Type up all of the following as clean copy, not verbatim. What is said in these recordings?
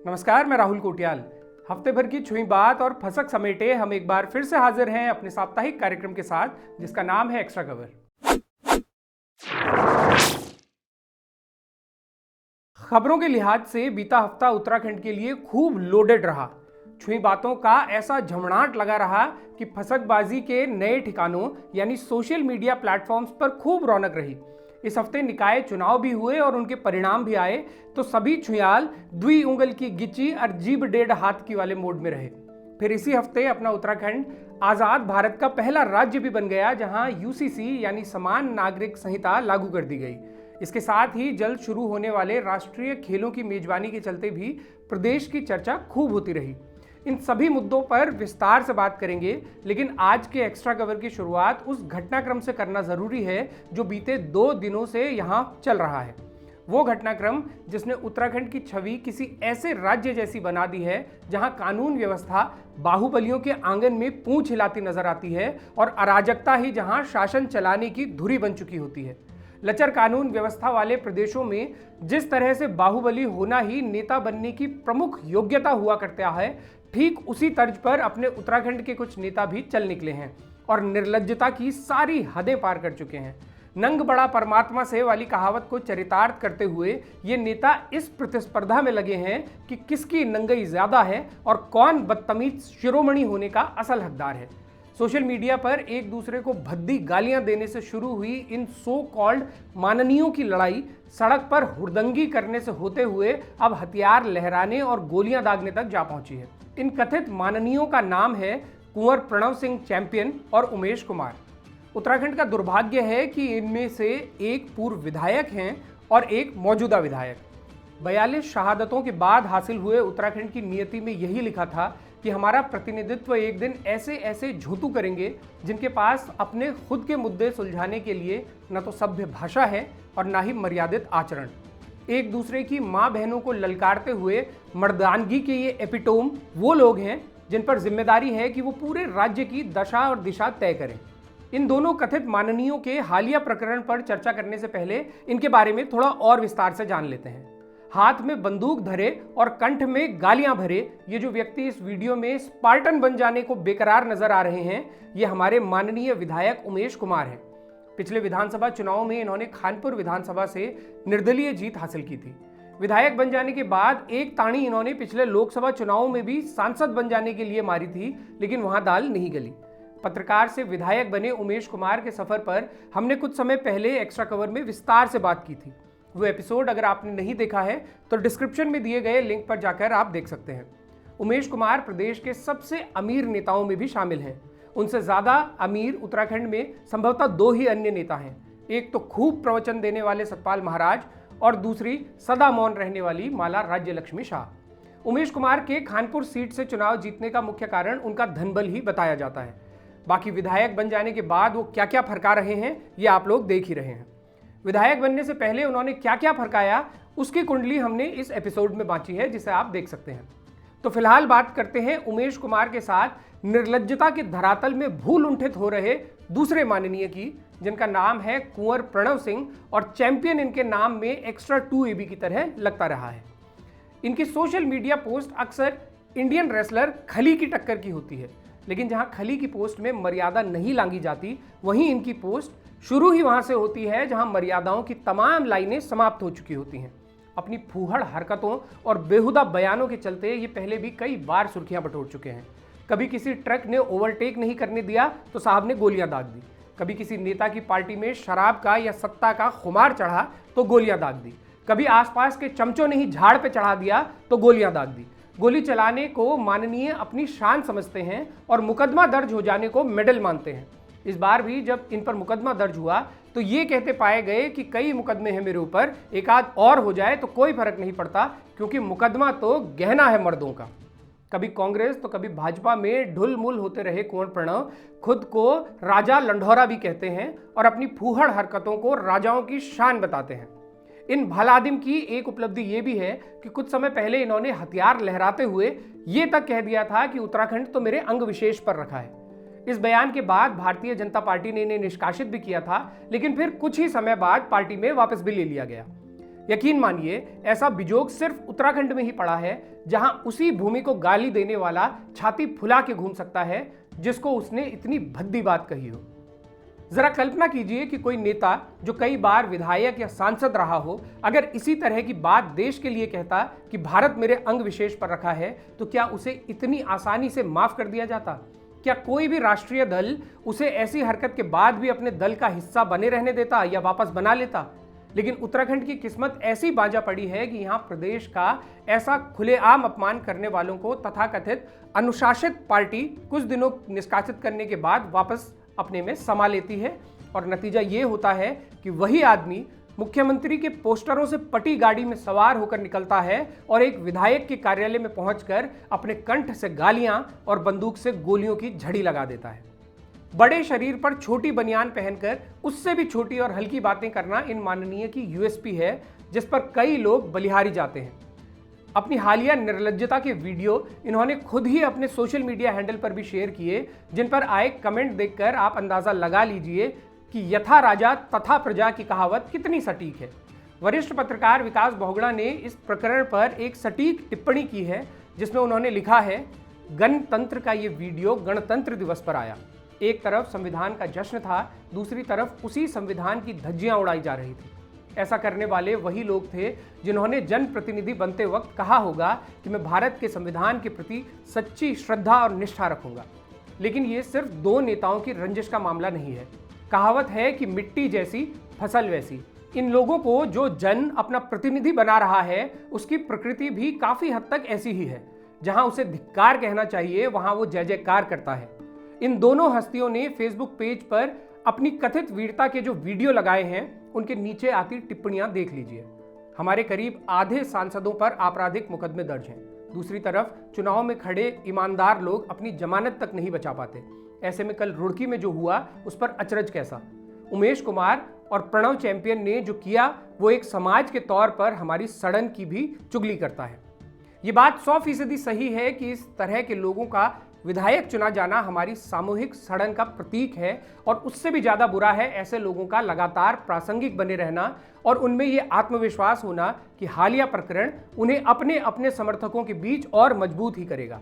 नमस्कार, मैं राहुल कोटियाल। हफ्ते भर की छुई बात और फसक समेटे हम एक बार फिर से हाजिर हैं अपने साप्ताहिक कार्यक्रम के साथ जिसका नाम है एक्स्ट्रा कवर। खबरों के लिहाज से बीता हफ्ता उत्तराखंड के लिए खूब लोडेड रहा। छुई बातों का ऐसा झमड़ाट लगा रहा कि फसकबाजी के नए ठिकानों यानी सोशल मीडिया प्लेटफॉर्म्स पर खूब रौनक रही। इस हफ्ते निकाय चुनाव भी हुए और उनके परिणाम भी आए तो सभी छुयाल द्वी उंगल की गिच्ची और जीभ डेढ़ हाथ की वाले मोड में रहे। फिर इसी हफ्ते अपना उत्तराखंड आजाद भारत का पहला राज्य भी बन गया जहां यूसीसी यानी समान नागरिक संहिता लागू कर दी गई। इसके साथ ही जल्द शुरू होने वाले राष्ट्रीय खेलों की मेजबानी के चलते भी प्रदेश की चर्चा खूब होती रही। इन सभी मुद्दों पर विस्तार से बात करेंगे, लेकिन आज के एक्स्ट्रा कवर की शुरुआत उस घटनाक्रम से करना जरूरी है जो बीते 2 दिनों से यहाँ चल रहा है। वो घटनाक्रम जिसने उत्तराखंड की छवि किसी ऐसे राज्य जैसी बना दी है जहां कानून व्यवस्था बाहुबलियों के आंगन में पूंछ हिलाती नजर आती है और अराजकता ही जहां शासन चलाने की धुरी बन चुकी होती है। लचर कानून व्यवस्था वाले प्रदेशों में जिस तरह से बाहुबली होना ही नेता बनने की प्रमुख योग्यता हुआ करता है, ठीक उसी तर्ज पर अपने उत्तराखंड के कुछ नेता भी चल निकले हैं और निर्लज्जता की सारी हदें पार कर चुके हैं। नंग बड़ा परमात्मा से वाली कहावत को चरितार्थ करते हुए ये नेता इस प्रतिस्पर्धा में लगे हैं कि किसकी नंगई ज्यादा है और कौन बदतमीज शिरोमणि होने का असल हकदार है। सोशल मीडिया पर एक दूसरे को भद्दी गालियां देने से शुरू हुई इन सो कॉल्ड माननीयों की लड़ाई सड़क पर हुड़दंगी करने से होते हुए अब हथियार लहराने और गोलियां दागने तक जा पहुंची है। इन कथित माननीयों का नाम है कुंवर प्रणव सिंह चैंपियन और उमेश कुमार। उत्तराखंड का दुर्भाग्य है कि इनमें से एक पूर्व विधायक हैं और एक मौजूदा विधायक। 42 शहादतों के बाद हासिल हुए उत्तराखंड की नियति में यही लिखा था कि हमारा प्रतिनिधित्व एक दिन ऐसे ऐसे झूठू करेंगे जिनके पास अपने खुद के मुद्दे सुलझाने के लिए न तो सभ्य भाषा है और न ही मर्यादित आचरण। एक दूसरे की माँ बहनों को ललकारते हुए मर्दानगी के ये एपिटोम वो लोग हैं जिन पर जिम्मेदारी है कि वो पूरे राज्य की दशा और दिशा तय करें। इन दोनों कथित माननीयों के हालिया प्रकरण पर चर्चा करने से पहले इनके बारे में थोड़ा और विस्तार से जान लेते हैं। हाथ में बंदूक धरे और कंठ में गालियां भरे ये जो व्यक्ति इस वीडियो में स्पार्टन बन जाने को बेकरार नजर आ रहे हैं, ये हमारे माननीय विधायक उमेश कुमार हैं। पिछले विधानसभा चुनाव में इन्होंने खानपुर विधानसभा से निर्दलीय जीत हासिल की थी। विधायक बन जाने के बाद एक ताड़ी इन्होंने पिछले लोकसभा चुनाव में भी सांसद बन जाने के लिए मारी थी, लेकिन वहां दाल नहीं गली। पत्रकार से विधायक बने उमेश कुमार के सफर पर हमने कुछ समय पहले एक्स्ट्रा कवर में विस्तार से बात की थी। वो एपिसोड अगर आपने नहीं देखा है तो डिस्क्रिप्शन में दिए गए लिंक पर जाकर आप देख सकते हैं। उमेश कुमार प्रदेश के सबसे अमीर नेताओं में भी शामिल हैं। उनसे ज्यादा अमीर उत्तराखंड में संभवतः 2 ही अन्य नेता हैं। एक तो खूब प्रवचन देने वाले सतपाल महाराज और दूसरी सदा मौन रहने वाली माला राज्य लक्ष्मी शाह। उमेश कुमार के खानपुर सीट से चुनाव जीतने का मुख्य कारण उनका धनबल ही बताया जाता है। बाकी विधायक बन जाने के बाद वो क्या क्या फरका रहे हैं ये आप लोग देख ही रहे हैं। विधायक बनने से पहले उन्होंने क्या क्या फरकाया उसकी कुंडली हमने इस एपिसोड में बांची है, जिसे आप देख सकते हैं। तो फिलहाल बात करते हैं उमेश कुमार के साथ निर्लज्जता के धरातल में भूल उंठित हो रहे दूसरे माननीय की, जिनका नाम है कुंवर प्रणव सिंह और चैंपियन इनके नाम में एक्स्ट्रा 2 AB की तरह लगता रहा है। इनकी सोशल मीडिया पोस्ट अक्सर इंडियन रेसलर खली की टक्कर की होती है, लेकिन जहां खली की पोस्ट में मर्यादा नहीं लांगी जाती, वहीं इनकी पोस्ट शुरू ही वहां से होती है जहां मर्यादाओं की तमाम लाइनें समाप्त हो चुकी होती हैं। अपनी फूहड़ हरकतों और बेहुदा बयानों के चलते ये पहले भी कई बार सुर्खियां बटोर चुके हैं। कभी किसी ट्रक ने ओवरटेक नहीं करने दिया तो साहब ने गोलियां दाग दी। कभी किसी नेता की पार्टी में शराब का या सत्ता का खुमार चढ़ा तो गोलियां दाग दी। कभी आसपास के चमचों ने ही झाड़ पे चढ़ा दिया तो गोलियां दाग दी। गोली चलाने को माननीय अपनी शान समझते हैं और मुकदमा दर्ज हो जाने को मेडल मानते हैं। इस बार भी जब इन पर मुकदमा दर्ज हुआ तो ये कहते पाए गए कि कई मुकदमे हैं मेरे ऊपर, एक आध और हो जाए तो कोई फर्क नहीं पड़ता क्योंकि मुकदमा तो गहना है मर्दों का। कभी कांग्रेस तो कभी भाजपा में ढुल मुल होते रहे कुंवर प्रणव खुद को राजा लंढौरा भी कहते हैं और अपनी फूहड़ हरकतों को राजाओं की शान बताते हैं। इन भलादिम की एक उपलब्धि ये भी है कि कुछ समय पहले इन्होंने हथियार लहराते हुए ये तक कह दिया था कि उत्तराखंड तो मेरे अंग विशेष पर रखा है। इस बयान के बाद भारतीय जनता पार्टी ने इन्हें निष्कासित भी किया था, लेकिन फिर कुछ ही समय बाद पार्टी में वापस भी ले लिया गया। यकीन मानिए, ऐसा बिजोग सिर्फ उत्तराखंड में ही पड़ा है, जहां उसी भूमि को गाली देने वाला छाती फुला के घूम सकता है जिसको उसने इतनी भद्दी बात कही हो। जरा कल्पना कीजिए कि कोई नेता जो कई बार विधायक या सांसद रहा हो, अगर इसी तरह की बात देश के लिए कहता कि भारत मेरे अंग विशेष पर रखा है, तो क्या उसे इतनी आसानी से माफ कर दिया जाता? क्या कोई भी राष्ट्रीय दल उसे ऐसी हरकत के बाद भी अपने दल का हिस्सा बने रहने देता या वापस बना लेता? लेकिन उत्तराखंड की किस्मत ऐसी बांझा पड़ी है कि यहाँ प्रदेश का ऐसा खुलेआम अपमान करने वालों को तथाकथित अनुशासित पार्टी कुछ दिनों निष्कासित करने के बाद वापस अपने में समा लेती है, और नतीजा ये होता है कि वही आदमी मुख्यमंत्री के पोस्टरों से पटी गाड़ी में सवार होकर निकलता है और एक विधायक के कार्यालय में पहुंचकर अपने कंठ से गालियां और बंदूक से गोलियों की झड़ी लगा देता है। बड़े शरीर पर छोटी बनियान पहनकर उससे भी छोटी और हल्की बातें करना इन माननीय की यूएसपी है, जिस पर कई लोग बलिहारी जाते हैं। अपनी हालिया निर्लज्जता के वीडियो इन्होंने खुद ही अपने सोशल मीडिया हैंडल पर भी शेयर किए, जिन पर आए कमेंट देखकर आप अंदाजा लगा लीजिए कि यथा राजा तथा प्रजा की कहावत कितनी सटीक है। वरिष्ठ पत्रकार विकास बहुगुणा ने इस प्रकरण पर एक सटीक टिप्पणी की है, जिसमें उन्होंने लिखा है, गणतंत्र का ये वीडियो गणतंत्र दिवस पर आया। एक तरफ संविधान का जश्न था, दूसरी तरफ उसी संविधान की धज्जियां उड़ाई जा रही थी। ऐसा करने वाले वही लोग थे जिन्होंने जनप्रतिनिधि बनते वक्त कहा होगा कि मैं भारत के संविधान के प्रति सच्ची श्रद्धा और निष्ठा रखूंगा। लेकिन ये सिर्फ दो नेताओं की रंजिश का मामला नहीं है। कहावत है कि मिट्टी जैसी फसल वैसी। इन लोगों को जो जन अपना प्रतिनिधि बना रहा है, उसकी प्रकृति भी काफी हद तक ऐसी ही है। जहां उसे धिक्कार कहना चाहिए, वहां वो जय जयकार करता है। इन दोनों हस्तियों ने फेसबुक पेज पर अपनी कथित वीरता के जो वीडियो लगाए हैं, उनके नीचे आती टिप्पणियां देख लीजिए। हमारे करीब आधे सांसदों पर आपराधिक मुकदमे दर्ज हैं। दूसरी तरफ चुनाव में खड़े ईमानदार लोग अपनी जमानत तक नहीं बचा पाते। ऐसे में कल रुड़की में जो हुआ, उस पर अचरज कैसा? उमेश कुमार और प्रणव चैंपियन ने जो किया, वो एक समाज के तौर पर हमारी सड़न की भी चुगली करता है। ये बात 100% सही है कि इस तरह के लोगों का विधायक चुना जाना हमारी सामूहिक सड़न का प्रतीक है, और उससे भी ज्यादा बुरा है ऐसे लोगों का लगातार प्रासंगिक बने रहना और उनमें यह आत्मविश्वास होना कि हालिया प्रकरण उन्हें अपने अपने समर्थकों के बीच और मजबूत ही करेगा।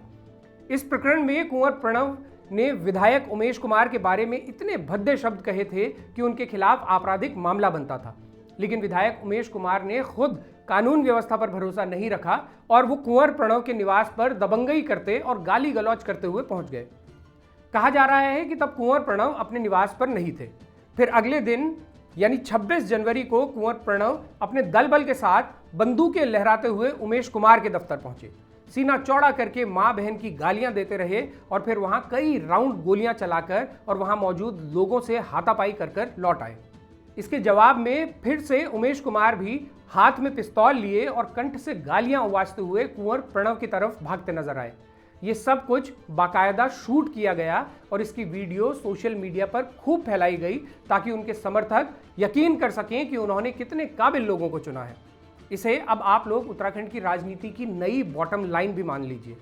इस प्रकरण में कुंवर प्रणव ने विधायक उमेश कुमार के बारे में इतने भद्दे शब्द कहे थे कि उनके खिलाफ आपराधिक मामला बनता था। लेकिन विधायक उमेश कुमार ने खुद कानून व्यवस्था पर भरोसा नहीं रखा और वो कुंवर प्रणव के निवास पर दबंगई करते और गाली गलौज करते हुए पहुंच गए। कहा जा रहा है कि तब कुंवर प्रणव अपने निवास पर नहीं थे। फिर अगले दिन यानी 26 जनवरी को कुंवर प्रणव अपने दल बल के साथ बंदूकें लहराते हुए उमेश कुमार के दफ्तर पहुंचे। सीना चौड़ा करके मां बहन की गालियां देते रहे और फिर वहां कई राउंड गोलियां चलाकर और वहां मौजूद लोगों से हाथापाई कर लौट आए। इसके जवाब में फिर से उमेश कुमार भी हाथ में पिस्तौल लिए और कंठ से गालियां उवाजते हुए कुंवर प्रणव की तरफ भागते नजर आए। ये सब कुछ बाकायदा शूट किया गया और इसकी वीडियो सोशल मीडिया पर खूब फैलाई गई, ताकि उनके समर्थक यकीन कर सकें कि उन्होंने कितने काबिल लोगों को चुना है। इसे अब आप लोग उत्तराखंड की राजनीति की नई बॉटम लाइन भी मान लीजिए,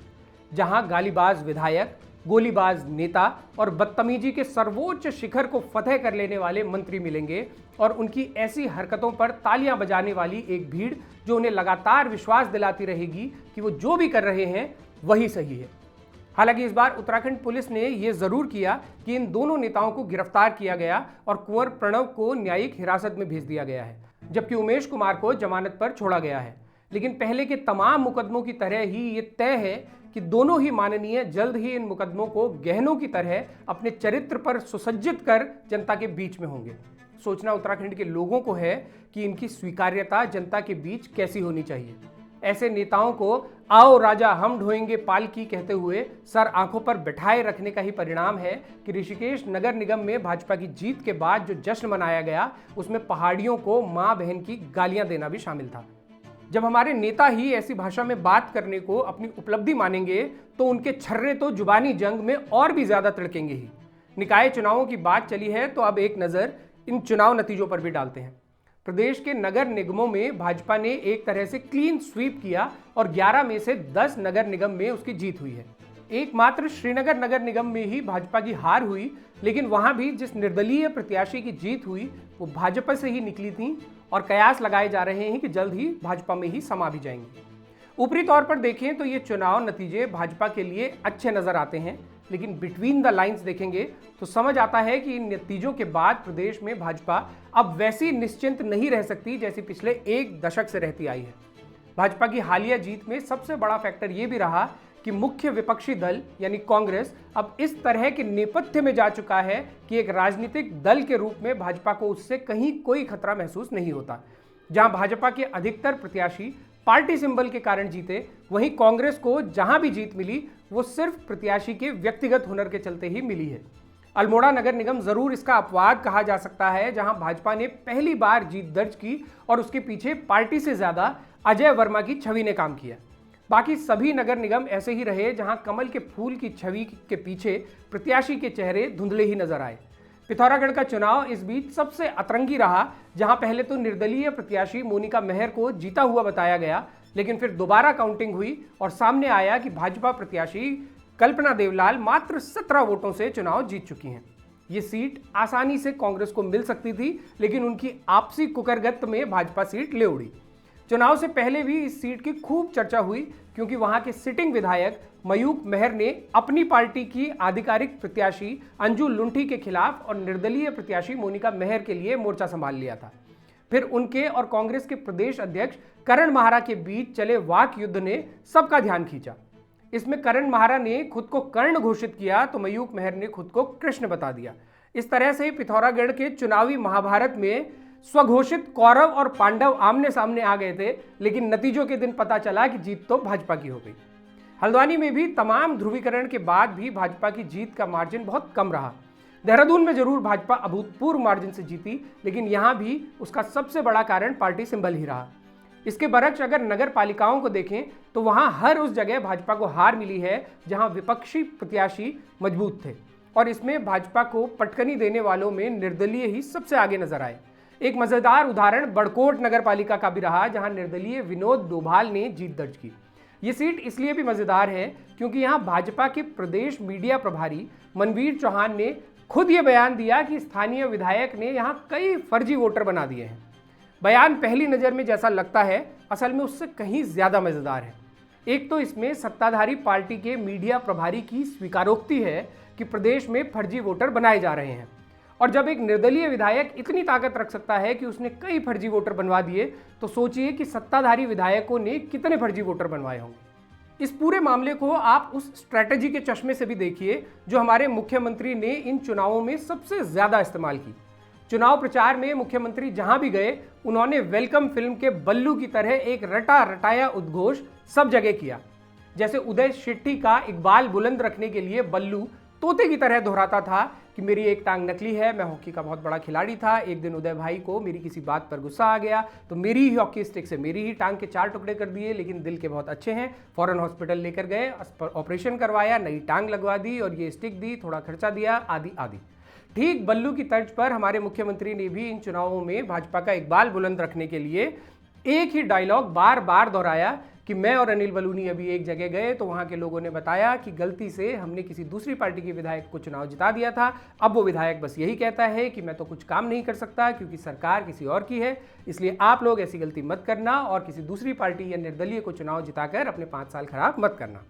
जहां गालीबाज विधायक, गोलीबाज नेता और बदतमीजी के सर्वोच्च शिखर को फतेह कर लेने वाले मंत्री मिलेंगे, और उनकी ऐसी हरकतों पर तालियां बजाने वाली एक भीड़ जो उन्हें लगातार विश्वास दिलाती रहेगी कि वो जो भी कर रहे हैं वही सही है। हालांकि इस बार उत्तराखंड पुलिस ने यह जरूर किया कि इन दोनों नेताओं को गिरफ्तार किया गया और कुंवर प्रणव को न्यायिक हिरासत में भेज दिया गया है, जबकि उमेश कुमार को जमानत पर छोड़ा गया है। लेकिन पहले के तमाम मुकदमों की तरह ही ये तय है कि दोनों ही माननीय जल्द ही इन मुकदमों को गहनों की तरह अपने चरित्र पर सुसज्जित कर जनता के बीच में होंगे। सोचना उत्तराखंड के लोगों को है कि इनकी स्वीकार्यता जनता के बीच कैसी होनी चाहिए। ऐसे नेताओं को आओ राजा हम ढोएंगे पालकी कहते हुए सर आंखों पर बिठाए रखने का ही परिणाम है कि ऋषिकेश नगर निगम में भाजपा की जीत के बाद जो जश्न मनाया गया, उसमें पहाड़ियों को मां बहन की गालियां देना भी शामिल था। जब हमारे नेता ही ऐसी भाषा में बात करने को अपनी उपलब्धि मानेंगे, तो उनके छर्रे तो जुबानी जंग में और भी ज्यादा तिड़केंगे ही। निकाय चुनावों की बात चली है, तो अब एक नजर इन चुनाव नतीजों पर भी डालते हैं। प्रदेश के नगर निगमों में भाजपा ने एक तरह से क्लीन स्वीप किया और 11 में से 10 नगर निगम में उसकी जीत हुई है। एकमात्र श्रीनगर नगर निगम में ही भाजपा की हार हुई, लेकिन वहां भी जिस निर्दलीय प्रत्याशी की जीत हुई वो भाजपा से ही निकली थी और कयास लगाए जा रहे हैं कि जल्द ही भाजपा में ही समा भी जाएंगी। ऊपरी तौर पर देखें तो ये चुनाव नतीजे भाजपा के लिए अच्छे नजर आते हैं, लेकिन बिटवीन द लाइंस देखेंगे तो समझ आता है कि इन नतीजों के बाद प्रदेश में भाजपा अब वैसी निश्चिंत नहीं रह सकती जैसी पिछले एक दशक से रहती आई है। भाजपा की हालिया जीत में सबसे बड़ा फैक्टर ये भी रहा कि मुख्य विपक्षी दल यानी कांग्रेस अब इस तरह के नेपथ्य में जा चुका है कि एक राजनीतिक दल के रूप में भाजपा को उससे कहीं कोई खतरा महसूस नहीं होता। जहां भाजपा के अधिकतर प्रत्याशी पार्टी सिंबल के कारण जीते, वहीं कांग्रेस को जहां भी जीत मिली वो सिर्फ प्रत्याशी के व्यक्तिगत हुनर के चलते ही मिली है। अल्मोड़ा नगर निगम जरूर इसका अपवाद कहा जा सकता है, जहां भाजपा ने पहली बार जीत दर्ज की और उसके पीछे पार्टी से ज्यादा अजय वर्मा की छवि ने काम किया। बाकी सभी नगर निगम ऐसे ही रहे जहां कमल के फूल की छवि के पीछे प्रत्याशी के चेहरे धुंधले ही नजर आए। पिथौरागढ़ का चुनाव इस बीच सबसे अतरंगी रहा, जहां पहले तो निर्दलीय प्रत्याशी मोनिका मेहर को जीता हुआ बताया गया, लेकिन फिर दोबारा काउंटिंग हुई और सामने आया कि भाजपा प्रत्याशी कल्पना देवलाल मात्र 17 वोटों से चुनाव जीत चुकी हैं। ये सीट आसानी से कांग्रेस को मिल सकती थी, लेकिन उनकी आपसी कुकरगत में भाजपा सीट ले उड़ी। चुनाव से पहले भी इस सीट की खूब चर्चा हुई, क्योंकि वहां के सिटिंग विधायक मयूख मेहर ने अपनी पार्टी की आधिकारिक प्रत्याशी अंजू लुंठी के खिलाफ और निर्दलीय प्रत्याशी मोनिका मेहर के लिए मोर्चा संभाल लिया था। फिर उनके और कांग्रेस के प्रदेश अध्यक्ष करण माहरा के बीच चले वाक युद्ध ने सबका ध्यान खींचा। इसमें करण माहरा ने खुद को कर्ण घोषित किया तो मयूख मेहर ने खुद को कृष्ण बता दिया। इस तरह से पिथौरागढ़ के चुनावी महाभारत में स्वघोषित कौरव और पांडव आमने सामने आ गए थे, लेकिन नतीजों के दिन पता चला कि जीत तो भाजपा की हो गई। हल्द्वानी में भी तमाम ध्रुवीकरण के बाद भी भाजपा की जीत का मार्जिन बहुत कम रहा। देहरादून में जरूर भाजपा अभूतपूर्व मार्जिन से जीती, लेकिन यहां भी उसका सबसे बड़ा कारण पार्टी सिंबल ही रहा। इसके बरक्स अगर नगर पालिकाओं को देखें तो वहां हर उस जगह भाजपा को हार मिली है जहां विपक्षी प्रत्याशी मजबूत थे, और इसमें भाजपा को पटकनी देने वालों में निर्दलीय ही सबसे आगे नजर आए। एक मजेदार उदाहरण बड़कोट नगर पालिका का भी रहा, जहां निर्दलीय विनोद डोभाल ने जीत दर्ज की। ये सीट इसलिए भी मजेदार है क्योंकि यहां भाजपा के प्रदेश मीडिया प्रभारी मनवीर चौहान ने खुद ये बयान दिया कि स्थानीय विधायक ने यहां कई फर्जी वोटर बना दिए हैं। बयान पहली नजर में जैसा लगता है, असल में उससे कहीं ज्यादा मजेदार है। एक तो इसमें सत्ताधारी पार्टी के मीडिया प्रभारी की स्वीकारोक्ति है कि प्रदेश में फर्जी वोटर बनाए जा रहे हैं, और जब एक निर्दलीय विधायक इतनी ताकत रख सकता है कि उसने कई फर्जी वोटर बनवा दिए, तो सोचिए कि सत्ताधारी विधायकों ने कितने फर्जी वोटर बनवाए होंगे। इस पूरे मामले को आप उस स्ट्रैटेजी के चश्मे से भी देखिए जो हमारे मुख्यमंत्री ने इन चुनावों में सबसे ज्यादा इस्तेमाल की। चुनाव प्रचार में मुख्यमंत्री जहां भी गए, उन्होंने वेलकम फिल्म के बल्लू की तरह एक रटा रटाया उद्घोष सब जगह किया। जैसे उदय शेट्टी का इकबाल बुलंद रखने के लिए बल्लू तोते की तरह दोहराता था कि मेरी एक टांग नकली है, मैं हॉकी का बहुत बड़ा खिलाड़ी था, एक दिन उदय भाई को मेरी किसी बात पर गुस्सा आ गया तो मेरी ही हॉकी स्टिक से मेरी ही टांग के 4 टुकड़े कर दिए, लेकिन दिल के बहुत अच्छे हैं, फौरन हॉस्पिटल लेकर गए, ऑपरेशन करवाया, नई टांग लगवा दी और ये स्टिक दी, थोड़ा खर्चा दिया, आदि आदि। ठीक बल्लू की तर्ज पर हमारे मुख्यमंत्री ने भी इन चुनावों में भाजपा का इकबाल बुलंद रखने के लिए एक ही डायलॉग बार बार दोहराया कि मैं और अनिल बलूनी अभी एक जगह गए तो वहां के लोगों ने बताया कि गलती से हमने किसी दूसरी पार्टी के विधायक को चुनाव जिता दिया था। अब वो विधायक बस यही कहता है कि मैं तो कुछ काम नहीं कर सकता क्योंकि सरकार किसी और की है, इसलिए आप लोग ऐसी गलती मत करना और किसी दूसरी पार्टी या निर्दलीय को चुनाव जिताकर अपने 5 साल खराब मत करना।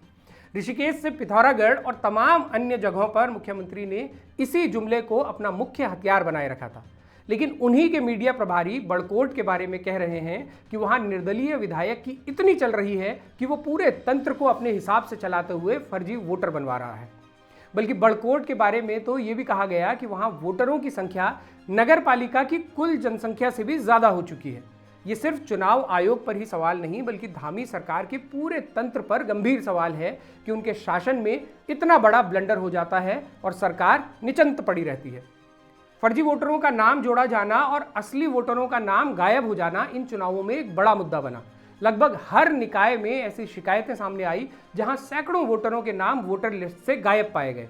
ऋषिकेश से पिथौरागढ़ और तमाम अन्य जगहों पर मुख्यमंत्री ने इसी जुमले को अपना मुख्य हथियार बनाए रखा था, लेकिन उन्हीं के मीडिया प्रभारी बड़कोट के बारे में कह रहे हैं कि वहां निर्दलीय विधायक की इतनी चल रही है कि वो पूरे तंत्र को अपने हिसाब से चलाते हुए फर्जी वोटर बनवा रहा है। बल्कि बड़कोट के बारे में तो ये भी कहा गया कि वहां वोटरों की संख्या नगर पालिका की कुल जनसंख्या से भी ज्यादा हो चुकी है। ये सिर्फ चुनाव आयोग पर ही सवाल नहीं, बल्कि धामी सरकार के पूरे तंत्र पर गंभीर सवाल है कि उनके शासन में इतना बड़ा ब्लंडर हो जाता है और सरकार निचंत पड़ी रहती है। फर्जी वोटरों का नाम जोड़ा जाना और असली वोटरों का नाम गायब हो जाना इन चुनावों में एक बड़ा मुद्दा बना। लगभग हर निकाय में ऐसी शिकायतें सामने आई जहां सैकड़ों वोटरों के नाम वोटर लिस्ट से गायब पाए गए।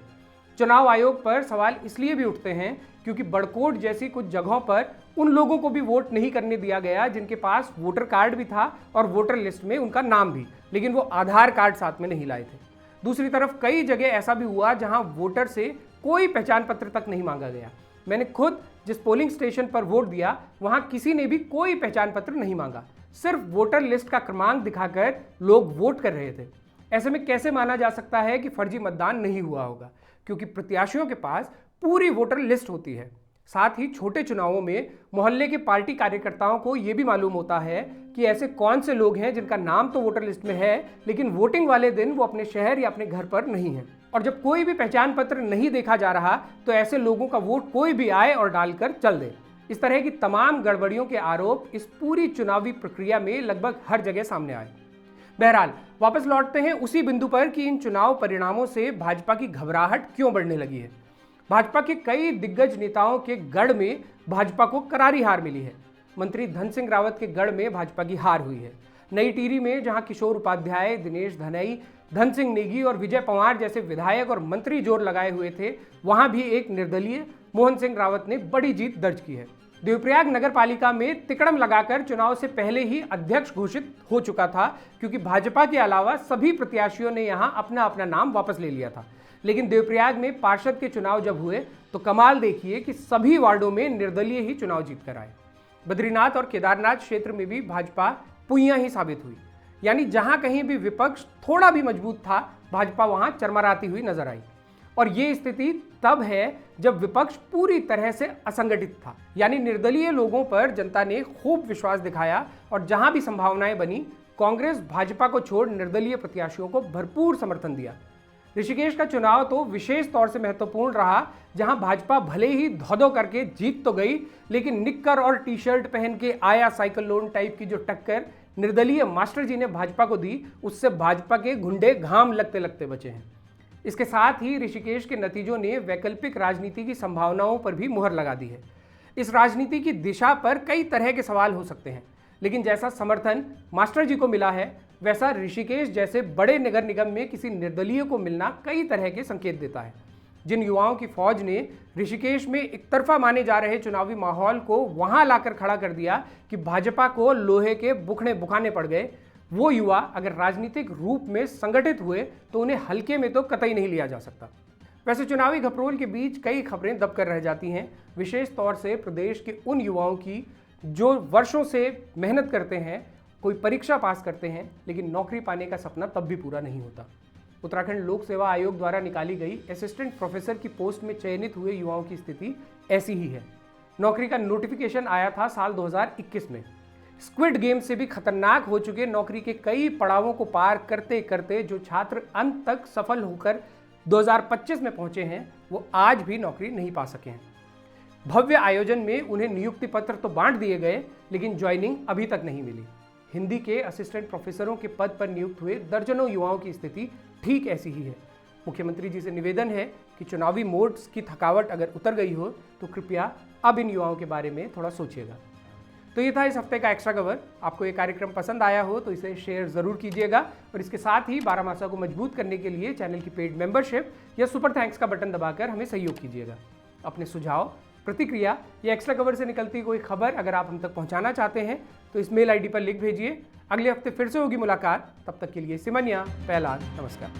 चुनाव आयोग पर सवाल इसलिए भी उठते हैं क्योंकि बड़कोट जैसी कुछ जगहों पर उन लोगों को भी वोट नहीं करने दिया गया जिनके पास वोटर कार्ड भी था और वोटर लिस्ट में उनका नाम भी, लेकिन वो आधार कार्ड साथ में नहीं लाए थे। दूसरी तरफ कई जगह ऐसा भी हुआ जहां वोटर से कोई पहचान पत्र तक नहीं मांगा गया। मैंने खुद जिस पोलिंग स्टेशन पर वोट दिया वहां किसी ने भी कोई पहचान पत्र नहीं मांगा, सिर्फ वोटर लिस्ट का क्रमांक दिखाकर लोग वोट कर रहे थे। ऐसे में कैसे माना जा सकता है कि फर्जी मतदान नहीं हुआ होगा, क्योंकि प्रत्याशियों के पास पूरी वोटर लिस्ट होती है। साथ ही छोटे चुनावों में मोहल्ले के पार्टी कार्यकर्ताओं को यह भी मालूम होता है कि ऐसे कौन से लोग हैं जिनका नाम तो वोटर लिस्ट में है लेकिन वोटिंग वाले दिन वो अपने शहर या अपने घर पर नहीं है। और जब कोई भी पहचान पत्र नहीं देखा जा रहा तो ऐसे लोगों का वोट कोई भी आए और डालकर चल दे। इस तरह की तमाम गड़बड़ियों के आरोप इस पूरी चुनावी प्रक्रिया में लगभग हर जगह सामने आए। बहरहाल वापस लौटते हैं उसी बिंदु पर कि इन चुनाव परिणामों से भाजपा की घबराहट क्यों बढ़ने लगी है। भाजपा के कई दिग्गज नेताओं के गढ़ में भाजपा को करारी हार मिली है। मंत्री धन सिंह रावत के गढ़ में भाजपा की हार हुई है। नई टिहरी में जहां किशोर उपाध्याय, दिनेश धनई, धन सिंह नेगी और विजय पंवार जैसे विधायक और मंत्री जोर लगाए हुए थे, वहां भी एक निर्दलीय मोहन सिंह रावत ने बड़ी जीत दर्ज की है। देवप्रयाग नगर पालिका में तिकड़म लगाकर चुनाव से पहले ही अध्यक्ष घोषित हो चुका था, क्योंकि भाजपा के अलावा सभी प्रत्याशियों ने यहां अपना अपना नाम वापस ले लिया था। लेकिन देवप्रयाग में पार्षद के चुनाव जब हुए तो कमाल देखिए कि सभी वार्डों में निर्दलीय ही चुनाव जीत कर आए। बद्रीनाथ और केदारनाथ क्षेत्र में भी भाजपा पुइया ही साबित हुई, यानी जहां कहीं भी विपक्ष थोड़ा भी मजबूत था, भाजपा वहां चरमराती हुई नजर आई। और ये स्थिति तब है जब विपक्ष पूरी तरह से असंगठित था, यानी निर्दलीय लोगों पर जनता ने खूब विश्वास दिखाया और जहां भी संभावनाएं बनी, कांग्रेस भाजपा को छोड़ निर्दलीय प्रत्याशियों को भरपूर समर्थन दिया। ऋषिकेश का चुनाव तो विशेष तौर से महत्वपूर्ण रहा, जहां भाजपा भले ही धो-धो करके जीत तो गई, लेकिन निक्कर और टी शर्ट पहन के आया साइकिल लोन टाइप की जो टक्कर निर्दलीय मास्टर जी ने भाजपा को दी, उससे भाजपा के घुंडे घाम लगते लगते बचे हैं। इसके साथ ही ऋषिकेश के नतीजों ने वैकल्पिक राजनीति की संभावनाओं पर भी मुहर लगा दी है। इस राजनीति की दिशा पर कई तरह के सवाल हो सकते हैं, लेकिन जैसा समर्थन मास्टर जी को मिला है, वैसा ऋषिकेश जैसे बड़े नगर निगम में किसी निर्दलीय को मिलना कई तरह के संकेत देता है। जिन युवाओं की फौज ने ऋषिकेश में एक तरफा माने जा रहे चुनावी माहौल को वहां लाकर खड़ा कर दिया कि भाजपा को लोहे के बुखने बुखाने पड़ गए, वो युवा अगर राजनीतिक रूप में संगठित हुए तो उन्हें हल्के में तो कतई नहीं लिया जा सकता। वैसे चुनावी घपरोल के बीच कई खबरें दबकर रह जाती हैं, विशेष तौर से प्रदेश के उन युवाओं की जो वर्षों से मेहनत करते हैं, कोई परीक्षा पास करते हैं, लेकिन नौकरी पाने का सपना तब भी पूरा नहीं होता। उत्तराखंड लोक सेवा आयोग द्वारा निकाली गई असिस्टेंट प्रोफेसर की पोस्ट में चयनित हुए युवाओं की स्थिति ऐसी ही है। नौकरी का नोटिफिकेशन आया था साल 2021 में। स्क्विड गेम से भी खतरनाक हो चुके नौकरी के कई पड़ावों को पार करते करते जो छात्र अंत तक सफल होकर 2025 में पहुंचे हैं, वो आज भी नौकरी नहीं पा सके हैं। भव्य आयोजन में उन्हें नियुक्ति पत्र तो बांट दिए गए, लेकिन ज्वाइनिंग अभी तक नहीं मिली। हिंदी के असिस्टेंट प्रोफेसरों के पद पर नियुक्त हुए दर्जनों युवाओं की स्थिति ठीक ऐसी ही है। मुख्यमंत्री जी से निवेदन है कि चुनावी मोड्स की थकावट अगर उतर गई हो तो कृपया अब इन युवाओं के बारे में थोड़ा सोचिएगा। तो ये था इस हफ्ते का एक्स्ट्रा कवर। आपको ये कार्यक्रम पसंद आया हो तो इसे शेयर ज़रूर कीजिएगा और इसके साथ ही बारामासा को मजबूत करने के लिए चैनल की पेड मेंबरशिप या सुपर थैंक्स का बटन दबाकर हमें सहयोग कीजिएगा। अपने सुझाव, प्रतिक्रिया या एक्स्ट्रा कवर से निकलती कोई खबर अगर आप हम तक पहुंचाना चाहते हैं तो इस मेल आईडी पर लिख भेजिए। अगले हफ्ते फिर से होगी मुलाकात, तब तक के लिए सिमनिया, पहला नमस्कार।